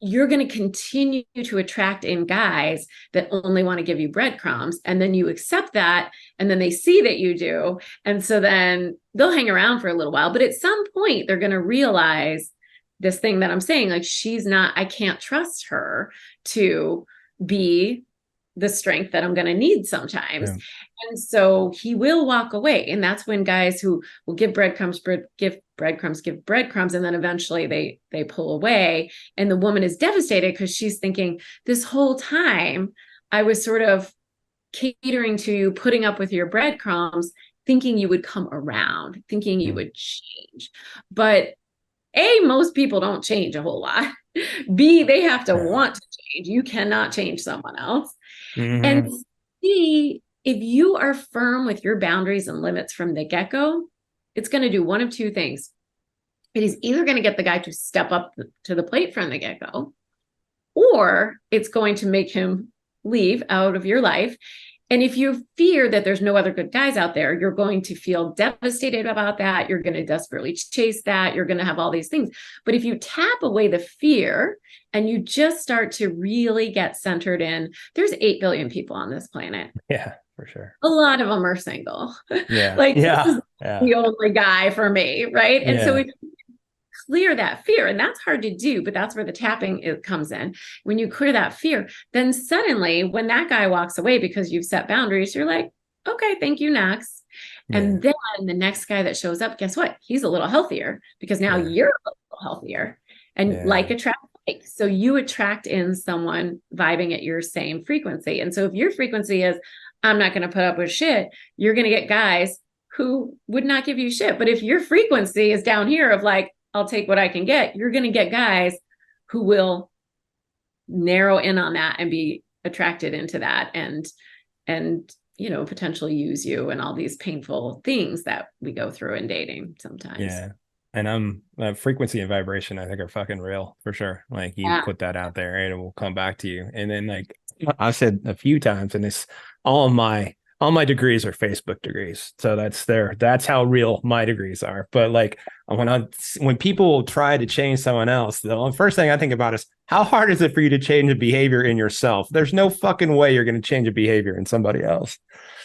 you're going to continue to attract in guys that only want to give you breadcrumbs. And then you accept that. And then they see that you do. And so then they'll hang around for a little while. But at some point, they're going to realize this thing that I'm saying, like, I can't trust her to be the strength that I'm going to need sometimes. Yeah. And so he will walk away. And that's when guys who will give breadcrumbs, give breadcrumbs, and then eventually they pull away. And the woman is devastated because she's thinking, this whole time I was sort of catering to you, putting up with your breadcrumbs, thinking you would come around, thinking you would change. But A, most people don't change a whole lot. B, they have to want to change. You cannot change someone else. And C, if you are firm with your boundaries and limits from the get-go, it's going to do one of two things. It is either going to get the guy to step up to the plate from the get-go, or it's going to make him leave out of your life. And if you fear that there's no other good guys out there, you're going to feel devastated about that. You're going to desperately chase that. You're going to have all these things. But if you tap away the fear and you just start to really get centered in, there's 8 billion people on this planet. Yeah, for sure. A lot of them are single. Yeah. This is the only guy for me, right? And so if you clear that fear, and that's hard to do, but that's where the tapping comes in. When you clear that fear, then suddenly when that guy walks away because you've set boundaries, you're like, okay, thank you, next. And then the next guy that shows up, guess what? He's a little healthier because now you're a little healthier, and like attract like. So you attract in someone vibing at your same frequency. And so if your frequency is, I'm not going to put up with shit, you're going to get guys who would not give you shit. But if your frequency is down here of like, I'll take what I can get, you're going to get guys who will narrow in on that and be attracted into that and potentially use you and all these painful things that we go through in dating sometimes. Yeah. And frequency and vibration, I think, are fucking real for sure. Like, you put that out there and it will come back to you. And then, like I've said a few times, and this, all my degrees are Facebook degrees. So that's how real my degrees are. But like, when people try to change someone else, the first thing I think about is, how hard is it for you to change a behavior in yourself? There's no fucking way you're going to change a behavior in somebody else.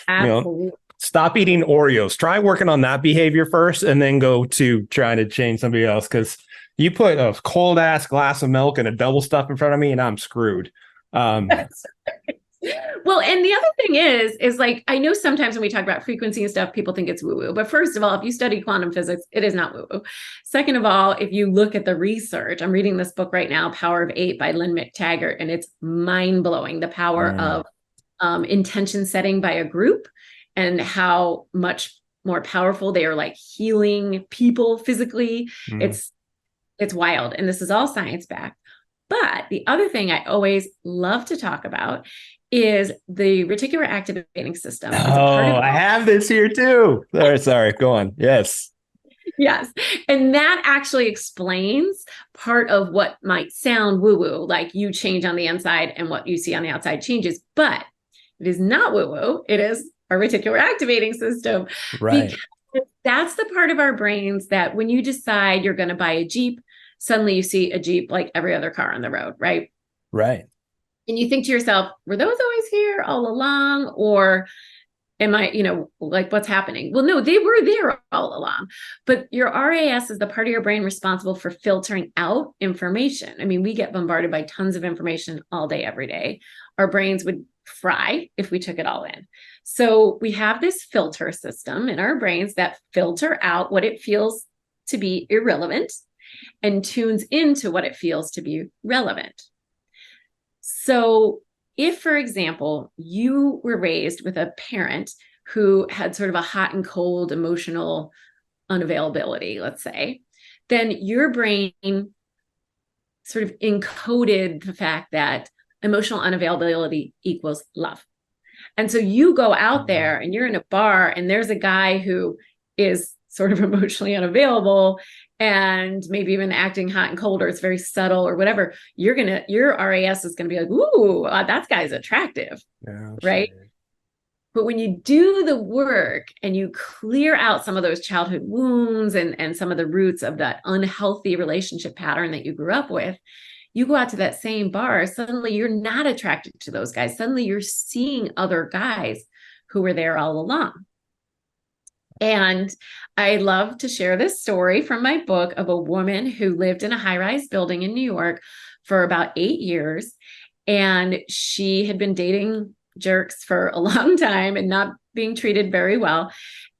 Absolutely. Stop eating Oreos. Try working on that behavior first, and then go to trying to change somebody else. Because you put a cold ass glass of milk and a double stuff in front of me, and I'm screwed. Well, and the other thing is like, I know sometimes when we talk about frequency and stuff, people think it's woo-woo. But first of all, if you study quantum physics, it is not woo-woo. Second of all, if you look at the research, I'm reading this book right now, Power of 8 by Lynn McTaggart, and it's mind-blowing, the power of intention setting by a group and how much more powerful they are, like healing people physically. It's wild. And this is all science-backed. But the other thing I always love to talk about is the reticular activating system. I have this here too. Sorry, go on. Yes. Yes. And that actually explains part of what might sound woo-woo, like you change on the inside and what you see on the outside changes. But it is not woo-woo. It is our reticular activating system. Right. Because that's the part of our brains that when you decide you're going to buy a Jeep, suddenly you see a Jeep like every other car on the road, right? Right. And you think to yourself, were those always here all along? Or am I, like, what's happening? Well, no, they were there all along. But your RAS is the part of your brain responsible for filtering out information. I mean, we get bombarded by tons of information all day, every day. Our brains would fry if we took it all in. So we have this filter system in our brains that filter out what it feels to be irrelevant and tunes into what it feels to be relevant. So if, for example, you were raised with a parent who had sort of a hot and cold emotional unavailability, let's say, then your brain sort of encoded the fact that emotional unavailability equals love. And so you go out there and you're in a bar and there's a guy who is sort of emotionally unavailable and maybe even acting hot and cold, or it's very subtle or whatever, your RAS is going to be like, ooh, that guy's attractive. Yeah, right. Sure. But when you do the work and you clear out some of those childhood wounds and some of the roots of that unhealthy relationship pattern that you grew up with, you go out to that same bar, suddenly you're not attracted to those guys. Suddenly you're seeing other guys who were there all along. And I love to share this story from my book of a woman who lived in a high-rise building in New York for about 8 years. And she had been dating jerks for a long time and not being treated very well.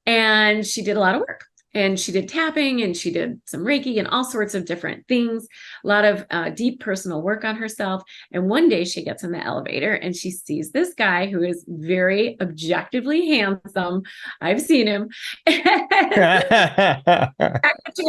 And she did a lot of work. And she did tapping and she did some Reiki and all sorts of different things, a lot of deep personal work on herself. And one day she gets in the elevator and she sees this guy who is very objectively handsome. I've seen him. She had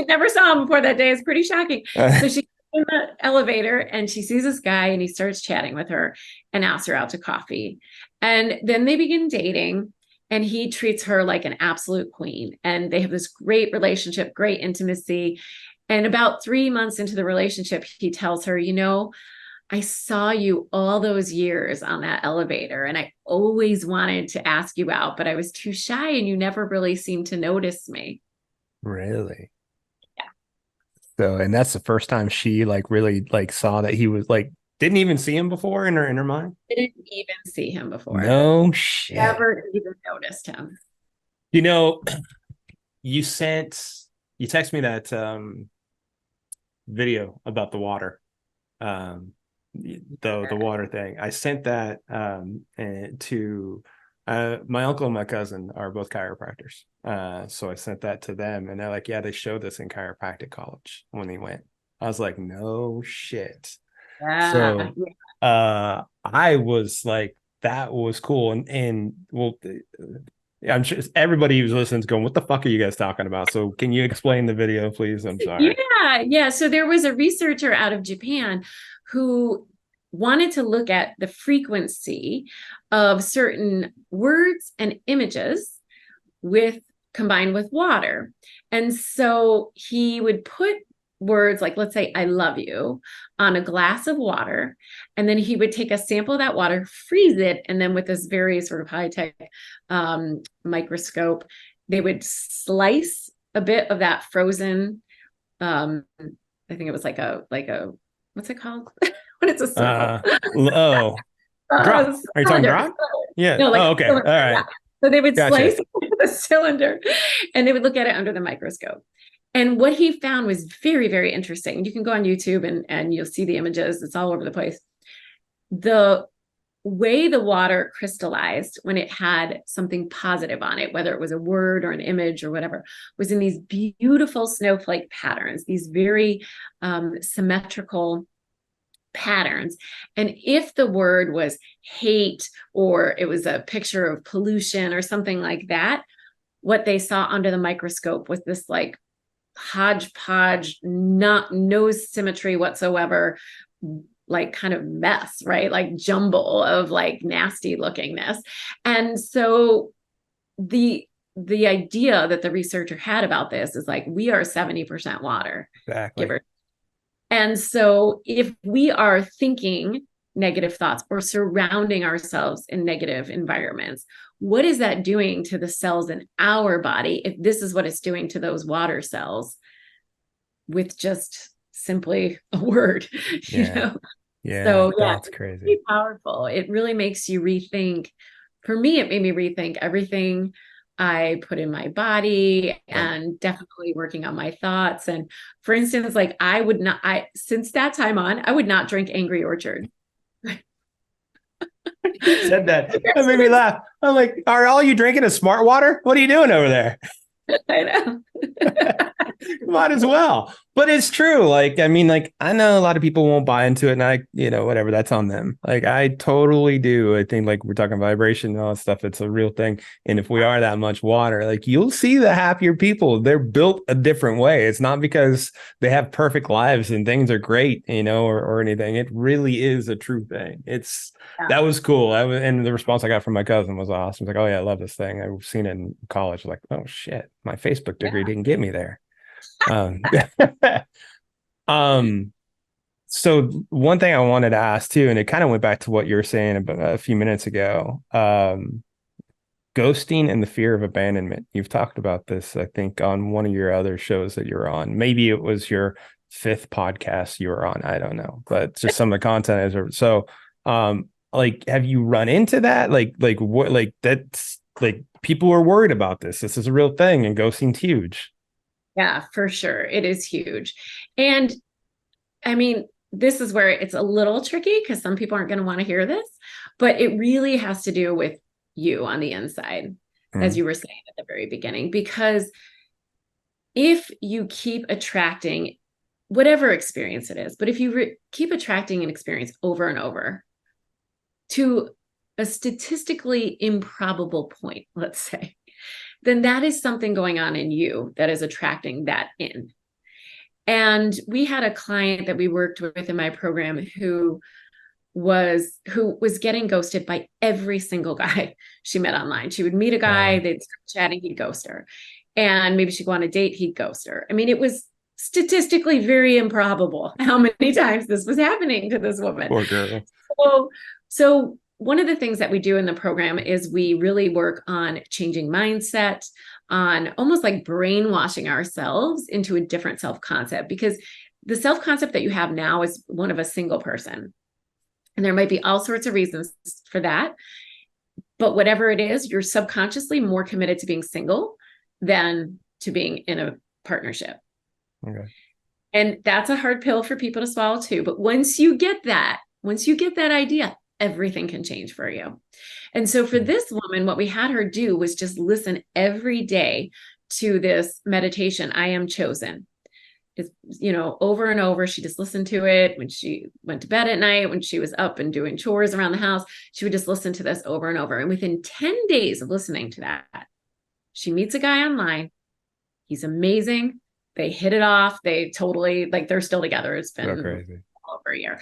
never saw him before that day. It's pretty shocking. So she in the elevator and she sees this guy and he starts chatting with her and asks her out to coffee. And then they begin dating. And he treats her like an absolute queen. And they have this great relationship, great intimacy. And about 3 months into the relationship, he tells her, you know, I saw you all those years on that elevator and I always wanted to ask you out, but I was too shy and you never really seemed to notice me. Really? Yeah. So, and that's the first time she like really like saw that he was like, didn't even see him before in her mind? Didn't even see him before. No shit. Never even noticed him. You know, you texted me that video about the water. The water thing. I sent that to my uncle and my cousin are both chiropractors. So I sent that to them and they're like, yeah, they showed this in chiropractic college when they went. I was like, no shit. So I was like, that was cool. And well, I'm sure everybody who's listening is going, what the fuck are you guys talking about? So can you explain the video, please? I'm sorry. Yeah. So there was a researcher out of Japan who wanted to look at the frequency of certain words and images combined with water. And so he would put words like, let's say, I love you on a glass of water. And then he would take a sample of that water, freeze it. And then with this very sort of high-tech microscope, they would slice a bit of that frozen, I think it was like a, what's it called? When it's a circle. Drop. Are you talking drop? Yeah. No, okay. All right. Yeah. So they would slice the cylinder and they would look at it under the microscope. And what he found was very, very interesting. You can go on YouTube and you'll see the images. It's all over the place. The way the water crystallized when it had something positive on it, whether it was a word or an image or whatever, was in these beautiful snowflake patterns, these very symmetrical patterns. And if the word was hate or it was a picture of pollution or something like that, what they saw under the microscope was this like hodgepodge, no symmetry whatsoever, like kind of mess, right? Like jumble of like nasty lookingness. And so the idea that the researcher had about this is like, we are 70% water. Exactly. And so if we are thinking negative thoughts or surrounding ourselves in negative environments, what is that doing to the cells in our body if this is what it's doing to those water cells with just simply a word? You know? Yeah. So that's crazy. It's powerful. It really makes you rethink. For me, it made me rethink everything I put in my body and definitely working on my thoughts. And for instance, like since that time on, I would not drink Angry Orchard. You said that. That made me laugh. I'm like, are all you drinking is smart water? What are you doing over there? I know. Might as well. But it's true. Like, I mean, like, I know a lot of people won't buy into it and whatever, that's on them. Like, I totally do. I think like we're talking vibration and all that stuff. It's a real thing. And if we are that much water, like you'll see the happier people. They're built a different way. It's not because they have perfect lives and things are great, or anything. It really is a true thing. That was cool. And the response I got from my cousin was awesome. It's like, oh yeah, I love this thing. I've seen it in college. Like, oh shit, my Facebook degree didn't get me there. So one thing I wanted to ask too, and it kind of went back to what you were saying about a few minutes ago. ghosting and the fear of abandonment. You've talked about this, I think, on one of your other shows that you're on. Maybe it was your 5th podcast you were on. I don't know, but just some of the content is so. Like, have you run into that? Like what? Like that's like people are worried about this. This is a real thing, and ghosting's huge. Yeah, for sure, it is huge, and I mean, this is where it's a little tricky because some people aren't going to want to hear this, but it really has to do with you on the inside, as you were saying at the very beginning, because if you keep attracting whatever experience it is, but if you keep attracting an experience over and over to a statistically improbable point, let's say, then that is something going on in you that is attracting that in. And we had a client that we worked with in my program who was getting ghosted by every single guy she met online. She would meet a guy, they'd start chatting, he'd ghost her. And maybe she'd go on a date, he'd ghost her. I mean, it was statistically very improbable how many times this was happening to this woman. Poor girl. So one of the things that we do in the program is we really work on changing mindset, on almost like brainwashing ourselves into a different self-concept, because the self-concept that you have now is one of a single person. And there might be all sorts of reasons for that. But whatever it is, you're subconsciously more committed to being single than to being in a partnership. Okay. And that's a hard pill for people to swallow too. But once you get that idea, everything can change for you. And so for this woman, what we had her do was just listen every day to this meditation, I am chosen. It's, over and over. She just listened to it when she went to bed at night, when she was up and doing chores around the house, she would just listen to this over and over. And within 10 days of listening to that, she meets a guy online. He's amazing. They hit it off. They totally, they're still together. It's been crazy. Over a year.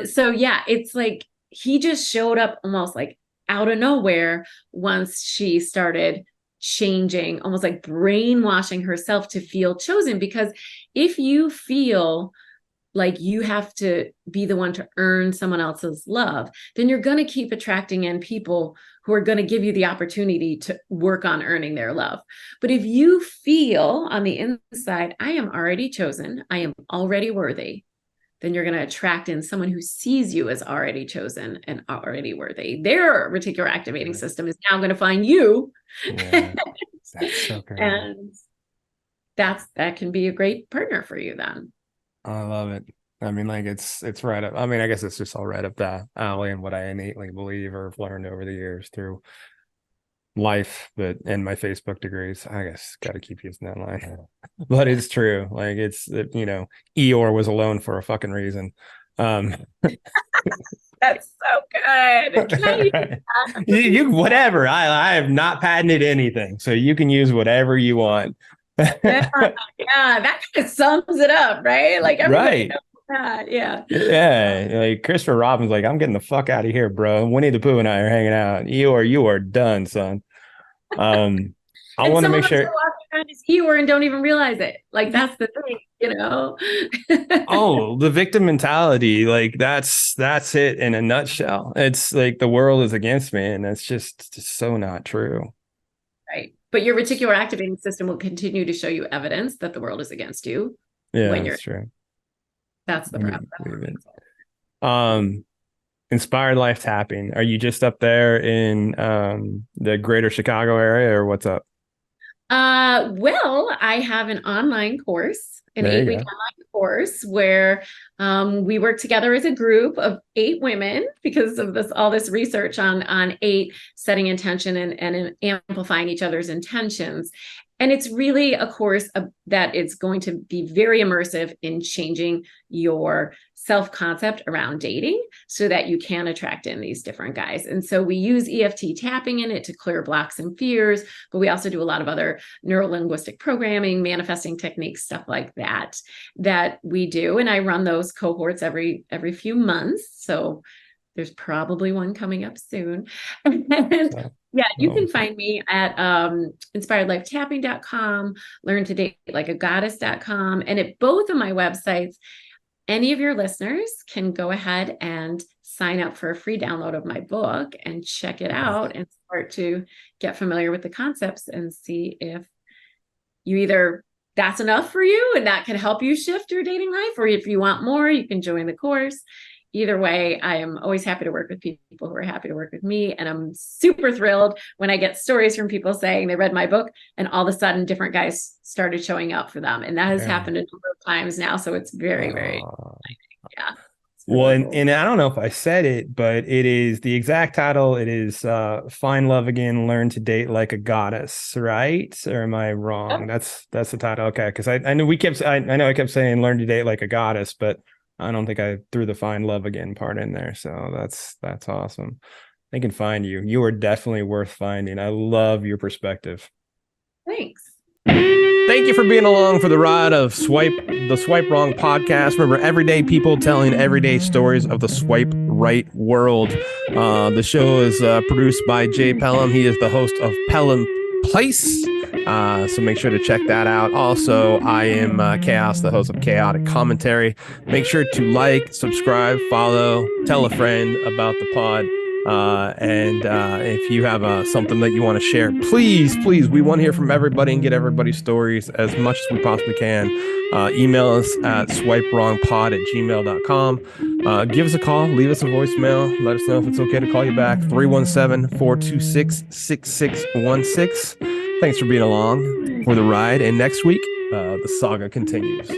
So yeah, it's like, he just showed up almost like out of nowhere once she started changing, almost like brainwashing herself to feel chosen. Because if you feel like you have to be the one to earn someone else's love, then you're going to keep attracting in people who are going to give you the opportunity to work on earning their love. But if you feel on the inside, I am already chosen, I am already worthy, then you're going to attract in someone who sees you as already chosen and already worthy. Their reticular activating system is now going to find you. Yeah, that's so great. And that can be a great partner for you then. I love it. I mean, it's right up. I mean, I guess it's just all right up the alley and what I innately believe or have learned over the years through life, but in my Facebook degrees, I guess got to keep using that line. But it's true. Eeyore was alone for a fucking reason. That's so good. You whatever. I have not patented anything, so you can use whatever you want. Yeah, that kind of sums it up, right? Like everybody knows that. Yeah. Like Christopher Robin's like, I'm getting the fuck out of here, bro. Winnie the Pooh and I are hanging out. You are done, son. I want to make sure Eeyore and don't even realize it. Like that's the thing, Oh, the victim mentality, that's it in a nutshell. It's like the world is against me, and that's just so not true. Right. But your reticular activating system will continue to show you evidence that the world is against you. Yeah, that's true. That's the problem. Inspired Life Tapping. Are you just up there in the greater Chicago area, or what's up? Well, I have an online course, an 8-week online course where we work together as a group of 8 women because of all this research on 8 setting intention and amplifying each other's intentions. And it's really a course that is going to be very immersive in changing your self-concept around dating so that you can attract in these different guys. And so we use EFT tapping in it to clear blocks and fears, but we also do a lot of other neuro-linguistic programming, manifesting techniques, stuff like that we do. And I run those cohorts every few months. So there's probably one coming up soon. Yeah, you can find me at inspiredlifetapping.com, learntodatelikeagoddess.com. And at both of my websites, any of your listeners can go ahead and sign up for a free download of my book and check it out and start to get familiar with the concepts and see if you either that's enough for you and that can help you shift your dating life, or if you want more, you can join the course. Either way, I am always happy to work with people who are happy to work with me. And I'm super thrilled when I get stories from people saying they read my book and all of a sudden different guys started showing up for them. And that has happened a number of times now. So it's very, very exciting. Yeah. Well, and I don't know if I said it, but it is the exact title. It is Find Love Again, Learn to Date Like a Goddess, right? Or am I wrong? That's the title. Okay. Because I know I kept saying Learn to Date Like a Goddess, but I don't think I threw the Find Love Again part in there. So that's awesome. They can find you. You are definitely worth finding. I love your perspective. Thanks. Thank you for being along for the ride of the Swipe Wrong podcast. Remember, everyday people telling everyday stories of the swipe right world. The show is produced by Jay Pelham. He is the host of Pelham Place. So make sure to check that out. Also, I am Chaos, the host of Chaotic Commentary. Make sure to like, subscribe, follow, tell a friend about the pod. And if you have something that you want to share, please, we want to hear from everybody and get everybody's stories as much as we possibly can. Email us at swipewrongpod@gmail.com. Give us a call, leave us a voicemail. Let us know if it's okay to call you back. 317-426-6616. Thanks for being along for the ride. And next week, the saga continues.